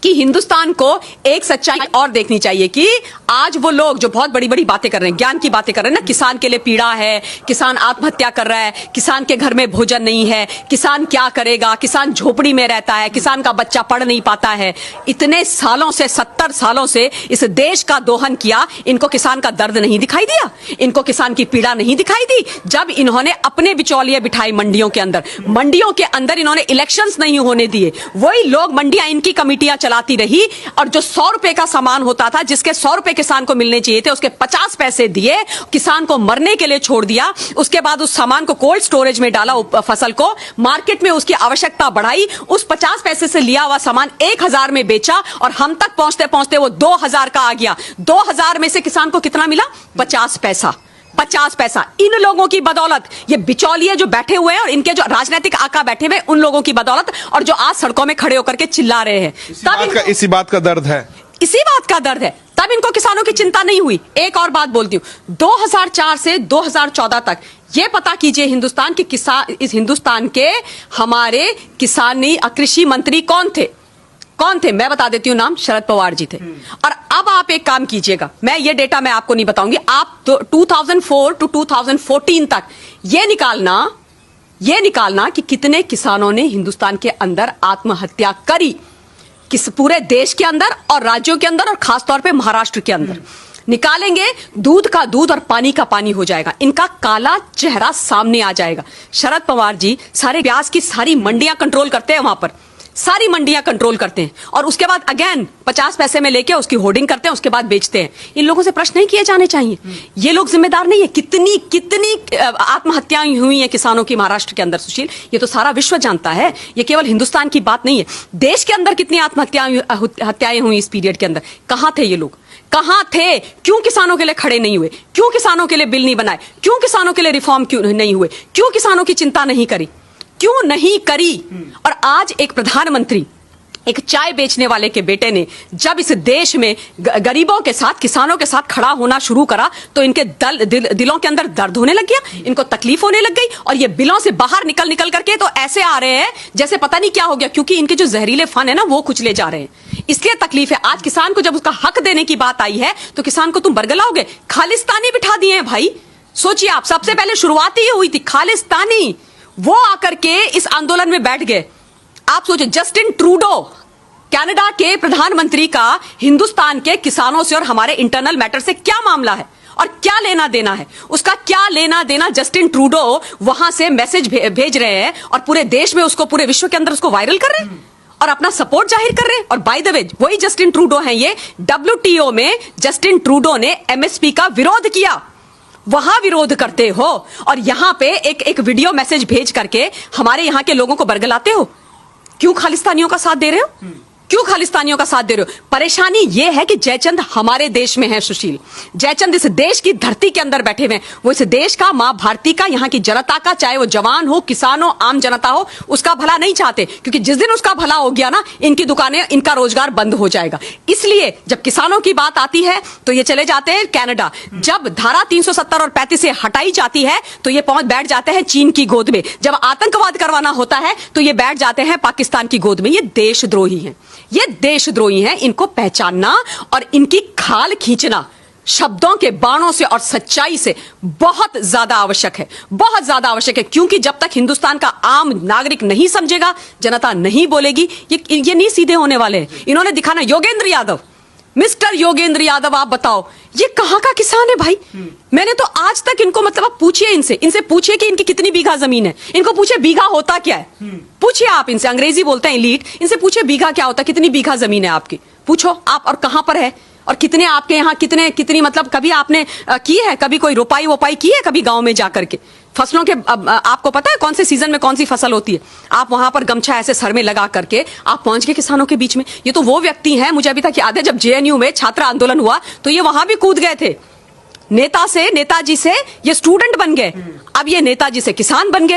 कि हिंदुस्तान को एक सच्चाई और देखनी चाहिए कि आज वो लोग जो बहुत बड़ी बड़ी बातें कर रहे हैं, ज्ञान की बातें कर रहे हैं ना, किसान के लिए पीड़ा है, किसान आत्महत्या कर रहा है, किसान के घर में भोजन नहीं है, किसान क्या करेगा, किसान झोपड़ी में रहता है, किसान का बच्चा पढ़ नहीं पाता है। इतने सालों से, 70 सालों से इस देश का दोहन किया, इनको किसान का दर्द नहीं दिखाई दिया, इनको किसान की पीड़ा नहीं दिखाई दी। जब इन्होंने अपने बिचौलिए बिठाए मंडियों के अंदर इन्होंने इलेक्शंस नहीं होने दिए, वही लोग मंडियां इनकी कमिटियां चलाती रही और जो 100 रुपए का सामान होता था, जिसके 100 रुपए किसान को मिलने चाहिए थे, उसके 50 पैसे दिए, किसान को मरने के लिए छोड़ दिया। उसके बाद उस सामान को कोल्ड स्टोरेज में डाला, फसल को मार्केट में उसकी आवश्यकता बढ़ाई, उस 50 पैसे से लिया हुआ सामान 1000 में बेचा और हम तक पहुंचते पहुंचते वो 2000 का आ गया। 2000 में से किसान को कितना मिला? 50 पैसा। 50 पैसा। इन लोगों की बदौलत, ये बिचौलिए जो बैठे हुए हैं और इनके जो राजनीतिक आका बैठे हुए, उन लोगों की बदौलत, और जो आज सड़कों में खड़े होकर के चिल्ला रहे हैं, इसी बात का दर्द है, इसी बात का दर्द है। तब इनको किसानों की चिंता नहीं हुई। एक और बात बोलती हूं, 2004 से 2014 तक ये पता कीजिए हिंदुस्तान के किसान, इस हिंदुस्तान के हमारे किसानी कृषि मंत्री कौन थे? मैं बता देती हूं नाम, शरद पवार जी थे। और अब आप एक काम कीजिएगा, मैं ये डेटा मैं आपको नहीं बताऊंगी, आप 2004 टू 2014 तक ये निकालना कि कितने किसानों ने हिंदुस्तान के अंदर आत्महत्या करी, किस पूरे देश के अंदर और राज्यों के अंदर और खासतौर पे महाराष्ट्र के अंदर। निकालेंगे, दूध का दूध और पानी का पानी हो जाएगा, इनका काला चेहरा सामने आ जाएगा। शरद पवार जी सारे प्याज की सारी मंडियां कंट्रोल करते हैं, वहां पर सारी मंडियां कंट्रोल करते हैं और उसके बाद अगेन 50 पैसे में लेके उसकी होर्डिंग करते हैं, उसके बाद बेचते हैं। इन लोगों से प्रश्न नहीं किए जाने चाहिए, ये लोग जिम्मेदार नहीं है। कितनी आत्महत्याएं हुई हैं किसानों की महाराष्ट्र के अंदर, सुशील, ये तो सारा विश्व जानता है, ये केवल हिंदुस्तान की बात नहीं है। देश के अंदर कितनी आत्महत्याएं हुई इस पीरियड के अंदर, कहां थे ये लोग? कहां थे? क्यों किसानों के लिए खड़े नहीं हुए? क्यों किसानों के लिए बिल नहीं बनाए? क्यों किसानों के लिए रिफॉर्म क्यों नहीं हुए? क्यों किसानों की चिंता नहीं करी? क्यों नहीं करी? और आज एक प्रधानमंत्री, एक चाय बेचने वाले के बेटे ने जब इस देश में गरीबों के साथ, किसानों के साथ खड़ा होना शुरू करा, तो इनके दिलों के अंदर दर्द होने लग गया, इनको तकलीफ होने लग गई और ये बिलों से बाहर निकल करके तो ऐसे आ रहे हैं जैसे पता नहीं क्या हो गया, क्योंकि इनके जो जहरीले फन है ना, वो कुचले जा रहे हैं। इसलिए तकलीफ है। आज किसान को जब उसका हक देने की बात आई है, तो किसान को तुम बरगलाओगे? खालिस्तानी बिठा दिए हैं भाई। सोचिए आप, सबसे पहले शुरुआत ही हुई थी खालिस्तानी, वो आकर के इस आंदोलन में बैठ गए। आप सोचिए, जस्टिन ट्रूडो, कनाडा के प्रधानमंत्री का हिंदुस्तान के किसानों से और हमारे इंटरनल मैटर से क्या मामला है और क्या लेना देना है? उसका क्या लेना देना? जस्टिन ट्रूडो वहां से मैसेज भेज रहे हैं और पूरे देश में उसको, पूरे विश्व के अंदर उसको वायरल कर रहे हैं और अपना सपोर्ट जाहिर कर रहे हैं। और बाय द वे, वही जस्टिन ट्रूडो है ये, WTO में जस्टिन ट्रूडो ने MSP का विरोध किया, वहां विरोध करते हो और यहां पे एक वीडियो मैसेज भेज करके हमारे यहां के लोगों को बरगलाते हो। क्यों खालिस्तानियों का साथ दे रहे हो? क्यों खालिस्तानियों का साथ दे रहे हो? परेशानी यह है कि जयचंद हमारे देश में है, सुशील। जयचंद इस देश की धरती के अंदर बैठे हुए हैं, वो इस देश का, मां भारती का, यहाँ की जनता का, चाहे वो जवान हो, किसान हो, आम जनता हो, उसका भला नहीं चाहते, क्योंकि जिस दिन उसका भला हो गया ना, इनकी दुकानें, इनका रोजगार बंद हो जाएगा। इसलिए जब किसानों की बात आती है तो ये चले जाते हैं कनाडा, जब धारा 370 और 35 से हटाई जाती है तो ये बैठ जाते हैं चीन की गोद में, जब आतंकवाद करवाना होता है तो ये बैठ जाते हैं पाकिस्तान की गोद में। ये देशद्रोही हैं, ये देशद्रोही हैं। इनको पहचानना और इनकी खाल खींचना शब्दों के बाणों से और सच्चाई से बहुत ज्यादा आवश्यक है, बहुत ज्यादा आवश्यक है। क्योंकि जब तक हिंदुस्तान का आम नागरिक नहीं समझेगा, जनता नहीं बोलेगी, ये नहीं सीधे होने वाले हैं। इन्होंने दिखाना, योगेंद्र यादव, मिस्टर योगेंद्र यादव, आप बताओ ये कहां का किसान है भाई? मैंने तो आज तक इनको, मतलब पूछिए इनसे पूछिए कि इनकी कितनी बीघा जमीन है, इनको पूछिए बीघा होता क्या है, पूछिए आप इनसे, अंग्रेजी बोलते हैं एलीट, इनसे पूछिए बीघा क्या होता है, कितनी बीघा जमीन है आपकी, पूछो आप, और कहां पर है और कितने आपके यहाँ, कितनी मतलब कभी आपने की है, कभी कोई रोपाई वोपाई की है कभी गांव में जाकर के? फसलों के आपको पता है कौन से सीजन में कौन सी फसल होती है? आप वहां पर गमछा ऐसे सर में लगा करके आप पहुंच गए किसानों के बीच में। ये तो वो व्यक्ति हैं, मुझे अभी तक याद है जब JNU में छात्र आंदोलन हुआ तो ये वहां भी कूद गए थे। नेताजी से ये स्टूडेंट बन गए, अब ये नेताजी से किसान बन गए।